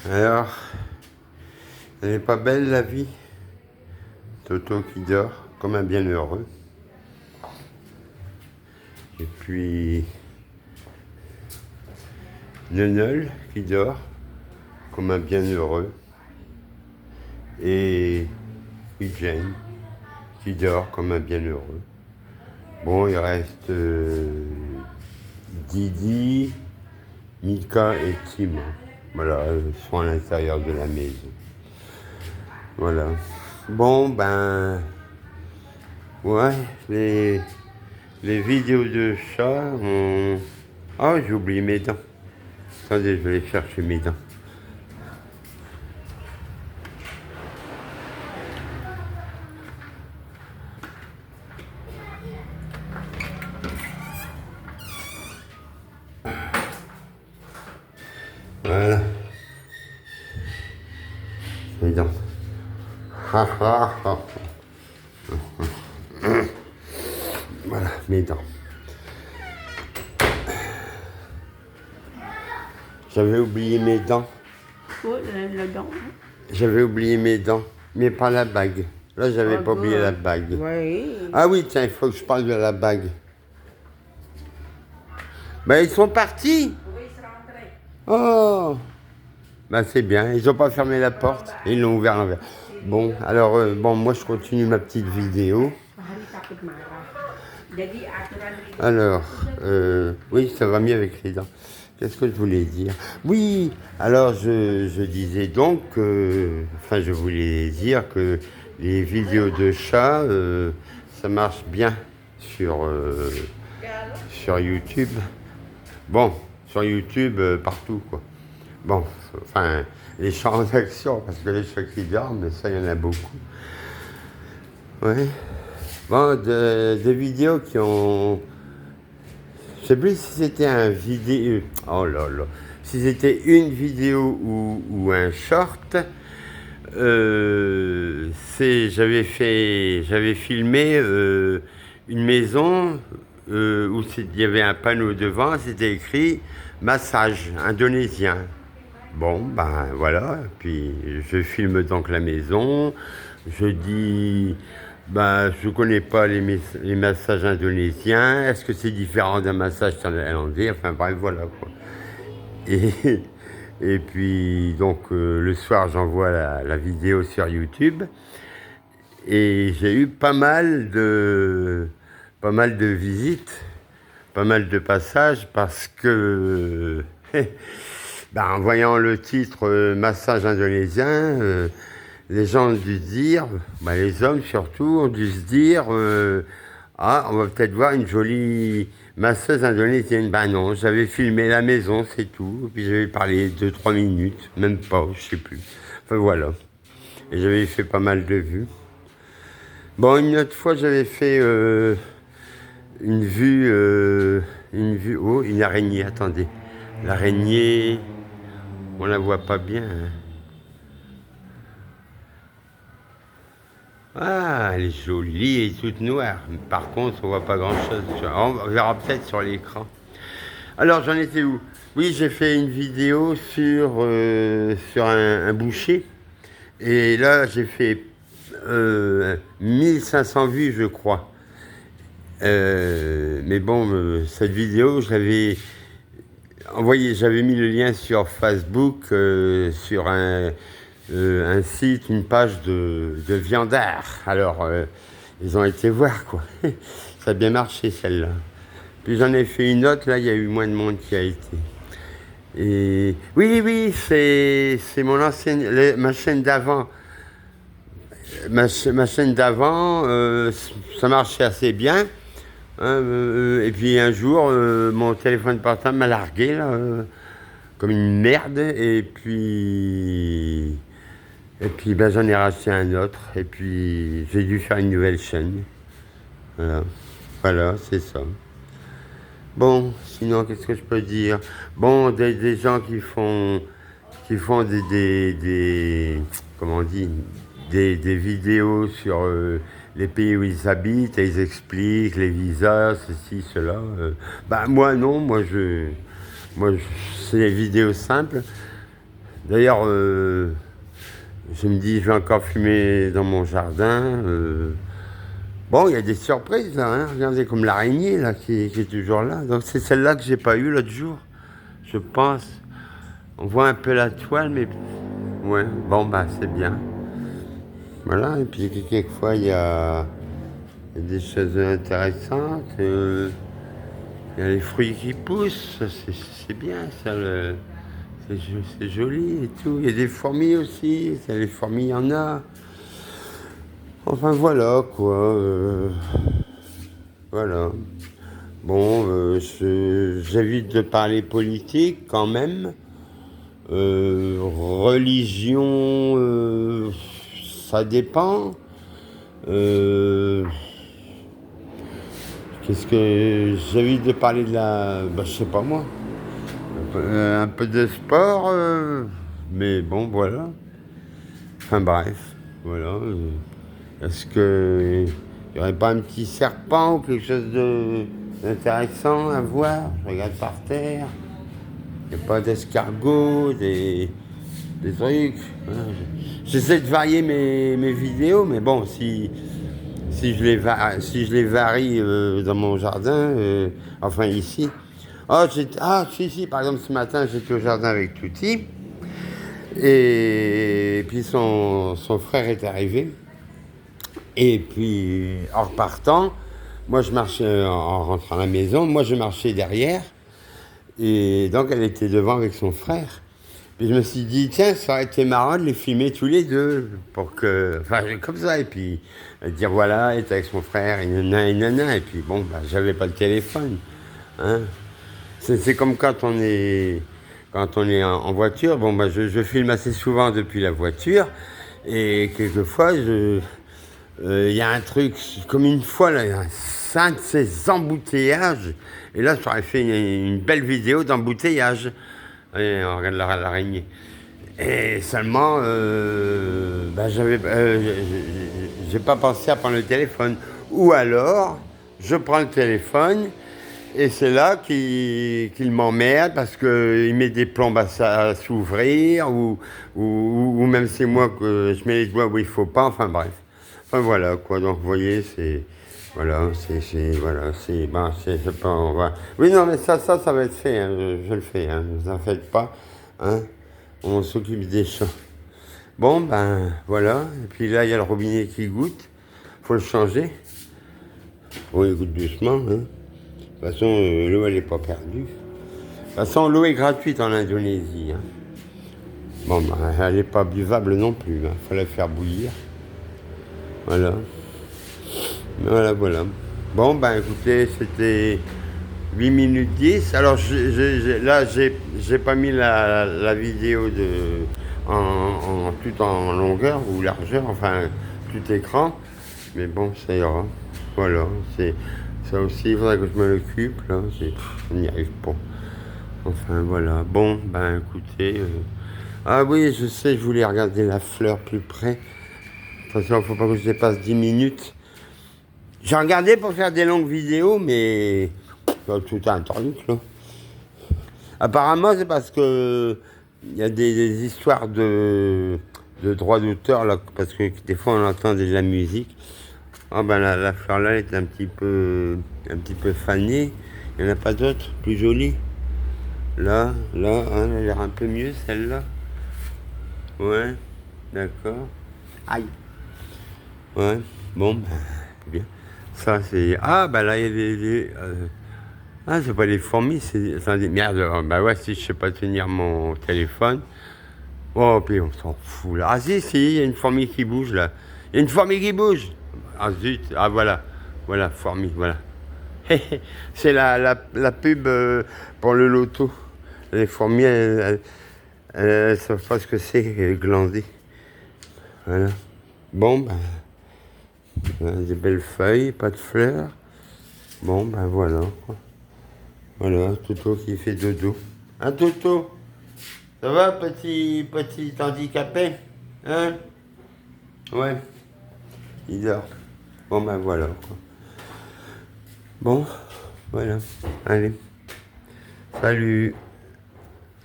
Alors, elle n'est pas belle la vie? Toto qui dort comme un bienheureux. Et puis, Neneul qui dort comme un bienheureux. Et Eugène qui dort comme un bienheureux. Bon, il reste Didi, Mika et Tim. Voilà, ils sont à l'intérieur de la maison. Voilà. Bon, ben, ouais, les vidéos de chat ont... Ah, j'ai oublié mes dents. Attendez, je vais aller chercher mes dents. Voilà. Mes dents. Voilà, mes dents. J'avais oublié mes dents. Oui, le don. J'avais oublié mes dents, mais pas la bague. Là, j'avais pas oublié la bague. Oui. Ah oui, tiens, il faut que je parle de la bague. Ben, ils sont partis. Oui, ils sont rentrés. Oh, ben c'est bien. Ils n'ont pas fermé la porte. Ils l'ont ouvert l'envers. Bon, alors, bon, moi, je continue ma petite vidéo. Alors, oui, ça va mieux avec les dents. Qu'est-ce que je voulais dire? Oui, alors je disais donc, enfin je voulais dire que les vidéos de chats, ça marche bien sur YouTube. Bon, sur YouTube, partout quoi. Bon, enfin, les chats en action, parce que les chats qui dorment, ça, il y en a beaucoup. Ouais. Bon, des vidéos qui ont... Je sais plus si c'était un vidéo... Oh là là. Si c'était une vidéo ou un short, j'avais filmé une maison où il y avait un panneau devant, c'était écrit massage indonésien. Bon, ben voilà, puis je filme donc la maison, je dis, ben je connais pas les massages indonésiens, est-ce que c'est différent d'un massage thaïlandais, enfin bref, voilà quoi. Et, et puis donc le soir j'envoie la vidéo sur YouTube et j'ai eu pas mal de visites, pas mal de passages parce que ben, en voyant le titre massage indonésien, les gens ont dû se dire, ben, les hommes surtout, ont dû se dire ah, on va peut-être voir une jolie masseuse indonésienne. Ben non, j'avais filmé la maison, c'est tout. Puis j'avais parlé 2-3 minutes, même pas, je sais plus. Enfin voilà. Et j'avais fait pas mal de vues. Bon, une autre fois, j'avais fait une vue, oh, une araignée, attendez. L'araignée, on la voit pas bien. Hein. Ah, elle est jolie et toute noire. Par contre, on voit pas grand-chose. On verra peut-être sur l'écran. Alors, j'en étais où? Oui, j'ai fait une vidéo sur un boucher. Et là, j'ai fait 1500 vues, je crois. Mais bon, cette vidéo, je l'avais envoyée, j'avais mis le lien sur Facebook, sur un site, une page de viandard. Alors, ils ont été voir, quoi. Ça a bien marché, celle-là. Puis j'en ai fait une autre, là, il y a eu moins de monde qui a été. Et oui, c'est mon ancienne, ma chaîne d'avant. Ma chaîne d'avant, ça marchait assez bien. Hein, et puis un jour, mon téléphone portable m'a largué, là, comme une merde. Et puis ben, j'en ai racheté un autre. Et puis j'ai dû faire une nouvelle chaîne. Voilà, c'est ça. Bon, sinon, qu'est-ce que je peux dire? Bon, des gens qui font comment on dit, des vidéos sur les pays où ils habitent, et ils expliquent les visas, ceci, cela. Bah moi non, c'est des vidéos simples. D'ailleurs, je me dis, je vais encore fumer dans mon jardin. Bon, il y a des surprises là, hein. Regardez comme l'araignée là qui est toujours là. Donc c'est celle-là que j'ai pas eue l'autre jour, je pense. On voit un peu la toile, mais ouais, bon bah c'est bien. Voilà, et puis quelquefois il y a des choses intéressantes. Il y a les fruits qui poussent, c'est bien ça, c'est joli et tout. Il y a des fourmis aussi, les fourmis il y en a. Enfin voilà quoi. Voilà. Bon, j'évite de parler politique quand même. Religion, ça dépend. Qu'est-ce que j'évite de parler de la. Bah, je sais pas moi. Un peu de sport, mais bon, voilà. Enfin bref, voilà. Est-ce que il n'y aurait pas un petit serpent ou quelque chose d'intéressant à voir? Je regarde par terre. Il n'y a pas d'escargot, des trucs. Hein. J'essaie de varier mes vidéos, mais bon, si je les varie dans mon jardin, enfin ici. Si, par exemple, ce matin, j'étais au jardin avec Touti. Et puis son frère est arrivé. Et puis, en repartant, moi je marchais, en rentrant à la maison, moi je marchais derrière. Et donc elle était devant avec son frère. Puis je me suis dit, tiens, ça aurait été marrant de les filmer tous les deux. Pour que. Enfin, comme ça. Et puis dire, voilà, elle est avec son frère, et nana. Et puis bon, bah, j'avais pas le téléphone. Hein. C'est comme quand on est en voiture. Bon, bah, je filme assez souvent depuis la voiture. Et quelquefois, il y a un truc, comme une fois, là, un de ces embouteillages. Et là, j'aurais fait une belle vidéo d'embouteillage. Allez, on regarde l'araignée. Et seulement, j'ai pas pensé à prendre le téléphone. Ou alors, je prends le téléphone et c'est là qu'il m'emmerde parce qu'il met des plombes à s'ouvrir ou même c'est moi que je mets les doigts où il faut pas. Enfin bref. Enfin voilà quoi. Donc vous voyez, c'est pas, on va. Oui, non, mais ça va être fait, hein, je le fais, hein, ne vous en faites pas, hein, on s'occupe des champs. Bon, ben, voilà, et puis là, il y a le robinet qui goûte, faut le changer. Bon, il goûte doucement, hein. De toute façon, l'eau, elle n'est pas perdue. De toute façon, l'eau est gratuite en Indonésie, hein. Bon, ben, elle n'est pas buvable non plus, il faut la faire bouillir. Voilà. Voilà. Bon, ben écoutez, c'était 8 minutes 10. Alors là, j'ai pas mis la vidéo tout en longueur ou largeur, enfin tout écran. Mais bon, ça ira. Voilà, ça aussi, il faudrait que je me l'occupe. Là, on n'y arrive pas. Enfin voilà. Bon, ben écoutez. Ah oui, je sais, je voulais regarder la fleur plus près. Attention, il ne faut pas que je dépasse 10 minutes. J'ai regardé pour faire des longues vidéos, mais tout un truc là. Apparemment, c'est parce que il y a des histoires de droits d'auteur là, parce que des fois on entend de la musique. Ah ben la fleur là est un petit peu fanée. Il n'y en a pas d'autres plus jolies. Là, hein, elle a l'air un peu mieux celle-là. Ouais, d'accord. Aïe. Ouais, bon, ben, bien. Ça, c'est. Ah, bah là, il y a ah, c'est pas des fourmis, c'est des merdes. Bah ouais, si je sais pas tenir mon téléphone. Oh, puis on s'en fout là. Ah, si, il y a une fourmi qui bouge là. Il y a une fourmi qui bouge. Ah, zut. Ah, voilà. Voilà, fourmi, voilà. C'est la pub pour le loto. Les fourmis, elles savent pas ce que c'est, glander. Voilà. Bon, ben. Des belles feuilles, pas de fleurs. Bon, ben voilà. Voilà, Toto qui fait dodo. Hein, Toto? Ça va, petit handicapé? Hein? Ouais. Il dort. Bon, ben voilà, quoi. Bon, voilà. Allez. Salut.